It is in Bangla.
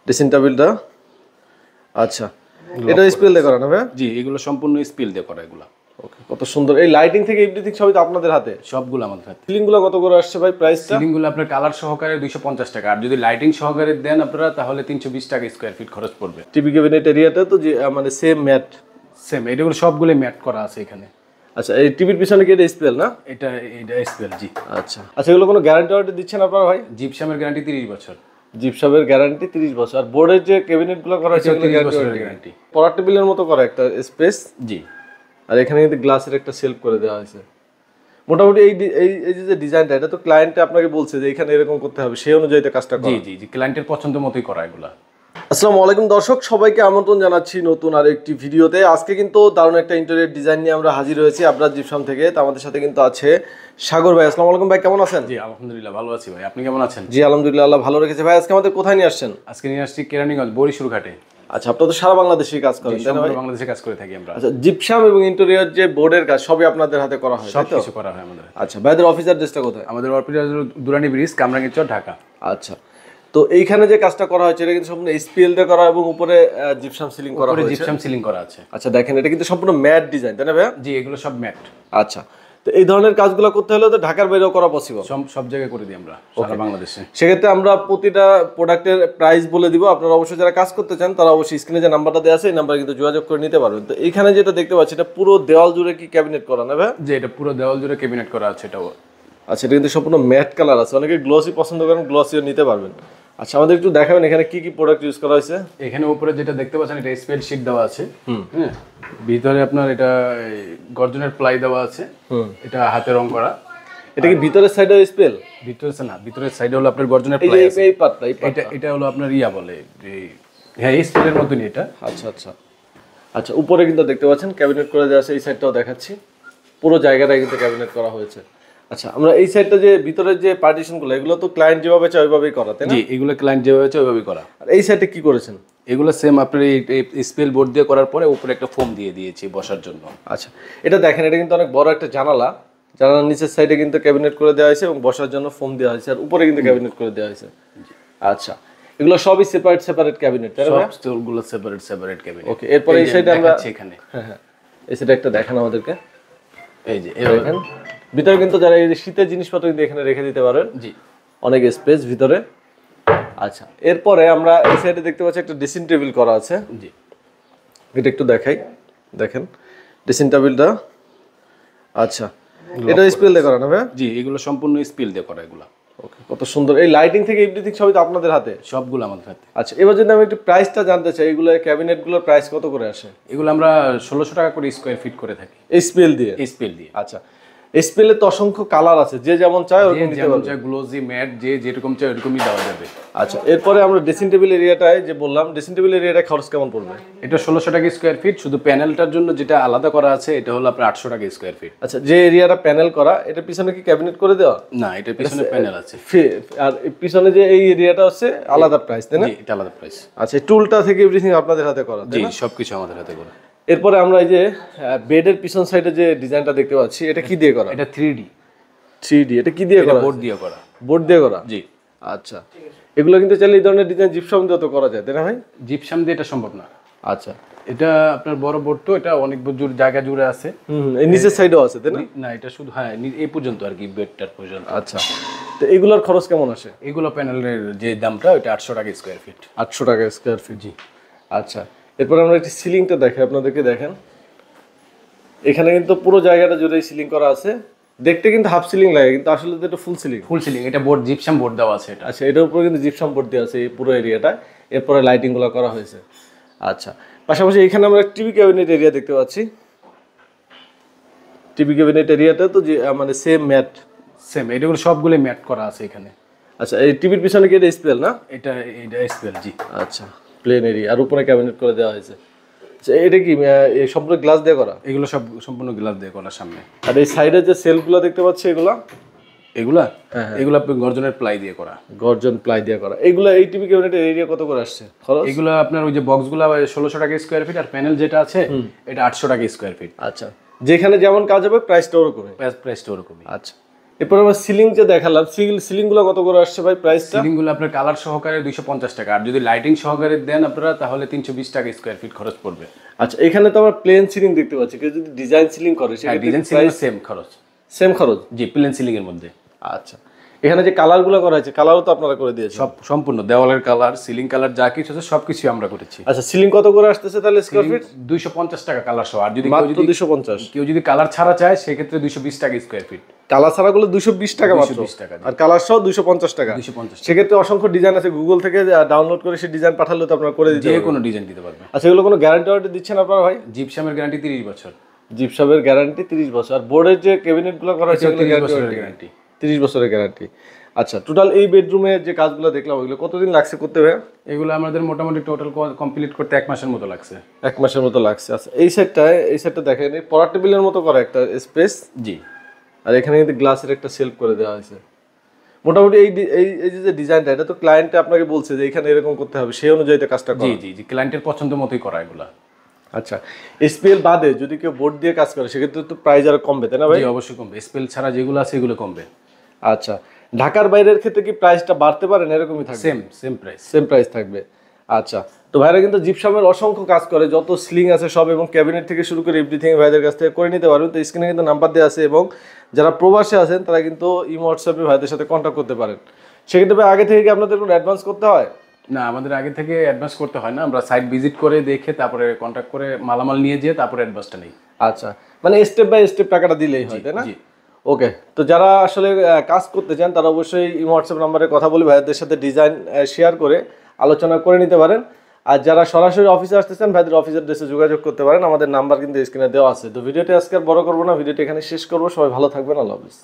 ড্রেসিং টেবিলটা আচ্ছা, এটা স্পিল দিয়ে করা না ভাই? জি, এগুলো সম্পূর্ণ স্পিল দিয়ে করা এগুলো। ওকে, কত সুন্দর। এই লাইটিং থেকে এভরিথিং সবই তো আপনাদের হাতে? সবগুলো আমাদের হাতে। সিলিং গুলো কত করে আসছে ভাই প্রাইসটা? সিলিং গুলো আপনার কালার সহকারে 250 টাকা, আর যদি লাইটিং সহকারে দেন আপনারা তাহলে 320 টাকা স্কয়ার ফিট খরচ পড়বে। টিভি ক্যাবিনেট এরিয়াটা তো যে মানে সেম ম্যাট? সেম, এগুলো সবগুলো ম্যাট করা আছে এখানে। আচ্ছা, এই টিভির পিছনে কি এটা স্পেল না? এটা স্পেল। জি আচ্ছা আচ্ছা, এগুলো কোনো গ্যারান্টি ওয়ারেন্টি দিচ্ছেন আপনারা ভাই? জিপসামের গ্যারান্টি 30 বছর। জিপসামের গ্যারান্টি 30 বছর। আর বোর্ডের যে ক্যাবিনেট গুলো করা আছে এগুলো 30 বছরের গ্যারান্টি। পড়ার টেবিলের মতো করা একটা স্পেস। জি, আর এখানে কিন্তু গ্লাসের একটা শেলফ করে দেওয়া হয়েছে। মোটামুটি এই এই যে ডিজাইনটা, এটা তো ক্লায়েন্টে আপনাকে বলছে যে এখানে এরকম করতে হবে, সেই অনুযায়ী তো কাজটা করা। জি জি জি, ক্লায়েন্টের পছন্দ মতোই করা এগুলা। আসসালামু আলাইকুম দর্শক, সবাইকে আমন্ত্রণ জানাচ্ছি নতুন আর একটি ভিডিওতে। আজকে কিন্তু দারুণ একটা ইন্টেরিয়র ডিজাইন নিয়ে আমরা হাজির হয়েছি আপনার জিপসাম থেকে। তো আমাদের সাথে কিন্তু আছে সাগর ভাই। আসসালামু আলাইকুম ভাই, কেমন আছেন? জি আলহামদুলিল্লাহ ভালো আছি ভাই, আপনি কেমন আছেন? জি আলহামদুলিল্লাহ, আল্লাহ ভালো রেখেছে। ভাই আজকে আমাদের কোথায় নিয়ে আসছেন? আজকে নিয়ে আসছি কেরানীগঞ্জ বরিশুর ঘাটে। আচ্ছা, আপনারা তো সারা বাংলাদেশে কাজ করেন তাই না ভাই? বাংলাদেশে কাজ করে থাকি আমরা। আচ্ছা, জিপসাম এবং ইন্টেরিয়র যে বোর্ডের কাজ সবই আপনাদের হাতে করা হয়? সব কিছু করা হয় আমাদের। আচ্ছা, ভাইদের অফিস অ্যাড্রেসটা কোথায়? আমাদের অফিস দুরানি ব্রিজ, কামরাঙ্গীরচর, ঢাকা। আচ্ছা, তো এইখানে যে কাজটা করা হয়েছে এটা কিন্তু সম্পূর্ণ এসপিএল দিয়ে করা এবং উপরে জিপসাম সিলিং করা হয়েছে। জিপসাম সিলিং করা আছে। আচ্ছা, দেখেন এটা কিন্তু সম্পূর্ণ ম্যাট ডিজাইন তাই না ভাই? জি, এগুলো সব ম্যাট। আচ্ছা, তো এই ধরনের কাজগুলো করতে হলে তো ঢাকার বাইরেও করা পসিবল? সব জায়গায় করে দিই আমরা সারা বাংলাদেশে। সেক্ষেত্রে আমরা প্রতিটা প্রোডাক্টের প্রাইস বলে দিব। আপনারা অবশ্যই যারা কাজ করতে চান তারা অবশ্যই স্ক্রিনে যে নাম্বারটা দেওয়া আছে এই নাম্বারে কিন্তু যোগাযোগ করে নিতে পারবেন। তো এইখানে যেটা দেখতে পাচ্ছি এটা পুরো দেওয়াল জুড়ে কি ক্যাবিনেট করা না ভাই? যে এটা পুরো দেওয়াল জুড়ে ক্যাবিনেট করা আছে এটাও। আচ্ছা, এটা কিন্তু সম্পূর্ণ ম্যাট কালার আছে। অনেকে গ্লসি পছন্দ করেন, গ্লসিও নিতে পারবেন। আচ্ছা, আমাদের একটু দেখাবেন এখানে কি কি প্রোডাক্ট ইউজ করা হয়েছে? এখানে উপরে যেটা দেখতে পাচ্ছেন এটা স্পেল শীট দেওয়া আছে। হ্যাঁ, ভিতরে আপনার এটা গর্জনের প্লাই দেওয়া আছে। এটা হাতে রং করা। এটা কি ভিতরের সাইডে স্পেল? ভিতরে না, ভিতরের সাইডে হলো আপনার গর্জনের প্লাই আছে। এই পার্টটা এটা হলো আপনার ইয়া বলে যে হ্যাঁ, এই স্পেলের মতনই এটা। আচ্ছা আচ্ছা আচ্ছা, উপরে কিন্তু দেখতে পাচ্ছেন ক্যাবিনেট করে দেওয়া আছে। এই সাইডটাও দেখাচ্ছি, পুরো জায়গাটাই কিন্তু ক্যাবিনেট করা হয়েছে। আচ্ছা, আমরা এই সাইডটা যে ভিতরের যে পার্টিশনগুলো এগুলো তো ক্লায়েন্ট যেভাবে চায় ওইভাবেই করা তাই না? জি, এগুলো ক্লায়েন্ট যেভাবে চায় ওইভাবেই করা। আর এই সাইডে কি করেছেন? এগুলো সেম আপনার এই স্পেল বোর্ড দিয়ে করার পরে উপরে একটা ফোম দিয়ে দিয়েছি বসার জন্য। আচ্ছা, এটা দেখেন এটা কিন্তু অনেক বড় একটা জানালা। জানালার নিচের সাইডে কিন্তু ক্যাবিনেট করে দেওয়া হয়েছে এবং বসার জন্য ফোম দেওয়া হয়েছে, আর উপরে কিন্তু ক্যাবিনেট করে দেওয়া হয়েছে। আচ্ছা, এগুলো সবই সেপারেট ক্যাবিনেট তাই না? সবগুলো সেপারেট ক্যাবিনেট। ওকে, এরপর এই সাইডে আমরা এখানে হ্যাঁ এই সাইডে একটা দেখান আমাদেরকে। এই যে দেখেন ভিতরে কিন্তু যারা এই শীতের জিনিসপত্র কিন্তু এখানে রেখে দিতে পারেন। জি, অনেক স্পেস ভিতরে। আচ্ছা, এরপরে আমরা এই সাইডে দেখতে পাচ্ছি একটা ড্রেসিং টেবিল করা আছে। জি, এটা একটু দেখাই, দেখেন ড্রেসিং টেবিলটা। আচ্ছা, এটা স্পিল দিয়ে করা না ভাই? জি, এগুলো সম্পূর্ণ স্পিল দিয়ে করা এগুলো। ওকে, কত সুন্দর। এই লাইটিং থেকে এভরিথিং সবই তো আপনাদের হাতে? সবগুলো আমাদের হাতে। আচ্ছা, এবার যদি আমি একটু প্রাইসটা জানতে চাই, এগুলো ক্যাবিনেটগুলোর প্রাইস কত করে আসে? এগুলো আমরা 1600 টাকা করে স্কয়ার ফিট করে থাকি এই স্পিল দিয়ে? স্পিল দিয়ে। আচ্ছা, স্পিলের তো অসংখ্য কালার আছে, যে যেমন চায় ওরকম নিতে যেমন পারবে? চাই গ্লোজি ম্যাট যে যেরকম চাই ওরকমই দেওয়া যাবে। আচ্ছা, এরপরে আমরা ড্রেসিং টেবিল এরিয়াটায় যে বললাম, ড্রেসিং টেবিল এরিয়াটা খরচ কেমন পড়বে? এটা 1600 টাকা স্কয়ার ফিট। শুধু প্যানেলটার জন্য যেটা আলাদা করা আছে এটা হলো আপনার 800 টাকা স্কয়ার ফিট। আচ্ছা, যে এরিয়াটা প্যানেল করা এটার পিছনে কি ক্যাবিনেট করে দেওয়া? না, এটা পিছনে প্যানেল আছে। আর পিছনে যে এই এরিয়াটা হচ্ছে আলাদা প্রাইস তাই না? জি, এটা আলাদা প্রাইস। আচ্ছা, টুলটা থেকে এভরিথিং আপনাদের হাতে করা? জি, সবকিছু আমাদের হাতে করা। এরপরে আমরা এই যে বেডের পিছন সাইডে যে ডিজাইনটা দেখতে পাচ্ছি এটা কি দিয়ে করা? এটা 3D। 3D এটা কি দিয়ে করা? বোর্ড দিয়ে করা। বোর্ড দিয়ে করা? জি। আচ্ছা, এগুলো কিন্তু চাইলে এই ধরনের ডিজাইন জিপসাম দিয়ে তো করা যায় তাই না ভাই? জিপসাম দিয়ে এটা সম্ভব না। আচ্ছা, এটা আপনার বড় বোর্ড তো, এটা অনেক জায়গা জুড়ে আছে। এই নিচের সাইডেও আছে তাই না? না, এটা শুধু হ্যাঁ এই পর্যন্ত আর কি, বেডটার পর্যন্ত। আচ্ছা, তো এগুলোর খরচ কেমন আসে? এগুলো প্যানেলের যে দামটা ওইটা 800 টাকা স্কয়ার ফিট। 800 টাকা স্কয়ার ফিট। জি। আচ্ছা, এরপরে আমরা একটি সিলিংটা দেখাই আপনাদেরকে। দেখেন এখানে কিন্তু পুরো জায়গাটা জুড়ে সিলিং করা আছে। দেখতে কিন্তু হাফ সিলিং লাগে কিন্তু আসলে তো এটা ফুল সিলিং। ফুল সিলিং, এটা বোর্ড জিপসাম বোর্ড দেওয়া আছে এটা। আচ্ছা, এটার উপরে কিন্তু জিপসাম বোর্ড দেওয়া আছে এই পুরো এরিয়াটা। এরপরে লাইটিংগুলো করা হয়েছে। আচ্ছা, পাশাপাশি এখানে আমরা টিভি ক্যাবিনেট এরিয়া দেখতে পাচ্ছি। টিভি ক্যাবিনেট এরিয়াটা তো যে মানে সেম ম্যাট? সেম, এগুলো সবগুলো ম্যাট করা আছে এখানে। আচ্ছা, এই টিভির পিছনে কি এটা স্পেল না? এটা স্পেল। জি। আচ্ছা, প্লেন এরিয়া আর উপরে ক্যাবিনেট করে দেওয়া হয়েছে। আচ্ছা, এটা কি সম্পূর্ণ গ্লাস দিয়ে করা? এগুলো সব সম্পূর্ণ গ্লাস দিয়ে করা সামনে। আর এই সাইডে যে সেলফগুলো দেখতে পাচ্ছি এগুলো এগুলো আপনি গর্জনের প্লাই দিয়ে করা। গর্জন প্লাই দিয়ে করা। এগুলো এই টিভি ক্যাবিনেটের এরিয়া কত করে আসছে খরচ? এগুলো আপনার ওই যে বক্সগুলো 1600 টাকা স্কয়ার ফিট, আর প্যানেল যেটা আছে এটা 800 টাকা স্কয়ার ফিট। আচ্ছা, যেখানে যেমন কাজ হবে প্রাইসটা ওরকমই? প্রাইসটা ওরকমই। আচ্ছা, এরপর আমরা সিলিং যে দেখালাম, সিলিং গুলো কত করে আসছে ভাই প্রাইসটা? সিলিং গুলো আপনার কালার সহকারে 250 টাকা, আর যদি লাইটিং সহকারে দেন আপনারা তাহলে 320 টাকা স্কয়ার ফিট খরচ পড়বে। আচ্ছা, এখানে তো আমরা প্লেন সিলিং দেখতে পাচ্ছি, কেউ যদি ডিজাইন সিলিং করে সেক্ষেত্রে ডিজাইন সিলিং সেম খরচ। সেম খরচ? জি, প্লেন সিলিং এর মধ্যে। আচ্ছা, এখানে যে কালারগুলো করা হয়েছে, কালারও তো আপনারা করে দিয়েছেন? সব সম্পূর্ণ দেওয়ালের কালার, সিলিং কালার যা কিছু আছে সবকিছু আমরা করেছি। আচ্ছা, সিলিং কত করে আসতেছে তাহলে স্কয়ার ফিট? 250 টাকা কালার সহ। আর যদি মাত্র 250? কেউ যদি কালার ছাড়া চায় সেক্ষেত্রে 220 টাকা স্কয়ার ফিট। কালার ছাড়া গুলো 220 টাকা মাত্র, 220 টাকা, আর কালার সহ 250 টাকা। 250 সেক্ষেত্রে অসংখ্য ডিজাইন আছে, গুগল থেকে ডাউনলোড করে সেই ডিজাইন পাঠালে তো আপনারা করে দিতে যে পারবেন। কোনো ডিজাইন দিতে পারবেন। আচ্ছা, এগুলো কোনো গ্যারান্টি ওয়ারেন্টি দিচ্ছেন আপনারা ভাই? জিপসামের গ্যারান্টি 30 বছর। জিপসামের গ্যারান্টি 30 বছর। আর বোর্ডের যে ক্যাবিনেট গুলো করা হয়েছে সেগুলো 30 বছরের গ্যারান্টি। 30 বছরের গ্যারান্টি। আচ্ছা, টোটাল এই বেডরুমে যে কাজগুলো দেখলাম ওইগুলো কতদিন লাগছে করতে ভাই? এগুলো আমাদের মোটামুটি টোটাল কমপ্লিট করতে 1 মাসের মতো লাগছে। 1 মাসের মতো লাগছে। আচ্ছা, এই সাইডটা দেখেন, পড়ার টেবিলের মতো করা একটা স্পেস। জি। আর এখানে কিন্তু গ্লাসের একটা শেলফ করে দেওয়া হয়েছে। মোটামুটি এই যে ডিজাইনটা, এটা তো ক্লায়েন্টে আপনাকে বলছে যে এখানে এরকম করতে হবে, সেই অনুযায়ী তো কাজটা করা। জি জি জি, ক্লায়েন্টের পছন্দ মতোই করা এগুলা। আচ্ছা, এসপিএল বাদে যদি কেউ বোর্ড দিয়ে কাজ করে সেক্ষেত্রে তো প্রাইস আরো কমবে, তাই না ভাই? জি, অবশ্যই কমবে। স্পেল ছাড়া যেগুলো আছে এগুলো কমবে। আচ্ছা, ঢাকার বাইরের ক্ষেত্রে কি প্রাইসটা বাড়তে পারে না এরকমই থাকবে? Same price. সেম প্রাইস থাকবে। আচ্ছা, তো ভাইরা কিন্তু জিপসামের অসংখ্য কাজ করে, যত সিলিং আছে সব, এবং ক্যাবিনেট থেকে শুরু করে এভরিথিং ভাইদের কাছ থেকে করে নিতে পারবেন। তো স্ক্রিনে কিন্তু নাম্বার দেওয়া আছে, এবং যারা প্রবাসে আছেন তারা কিন্তু ইমো হোয়াটসঅ্যাপে ভাইদের সাথে কন্ট্যাক্ট করতে পারেন। সেক্ষেত্রে ভাই আগে থেকে কি আপনাদের কোনো অ্যাডভান্স করতে হয়? না, আমাদের আগে থেকে অ্যাডভান্স করতে হয় না। আমরা সাইট ভিজিট করে দেখে তারপরে কন্ট্যাক্ট করে মালামাল নিয়ে যেয়ে তারপরে অ্যাডভান্সটা নেই। আচ্ছা, মানে স্টেপ বাই স্টেপ টাকাটা দিলেই হয়, তাই না? জি। ওকে, তো যারা আসলে কাজ করতে চান তারা অবশ্যই ইমো হোয়াটসঅ্যাপ নাম্বারে কথা বলে ভাইদের সাথে ডিজাইন শেয়ার করে আলোচনা করে নিতে পারেন। আর যারা সরাসরি অফিসে আসতে চান ভাইদের অফিসের ড্রেসে যোগাযোগ করতে পারেন, আমাদের নাম্বার কিন্তু স্ক্রিনে দেওয়া আছে। তো ভিডিওটি আজকে আর বড় করবো না, ভিডিওটি এখানে শেষ করবো। সবাই ভালো থাকবেন, আল্লাহ হাফিজ।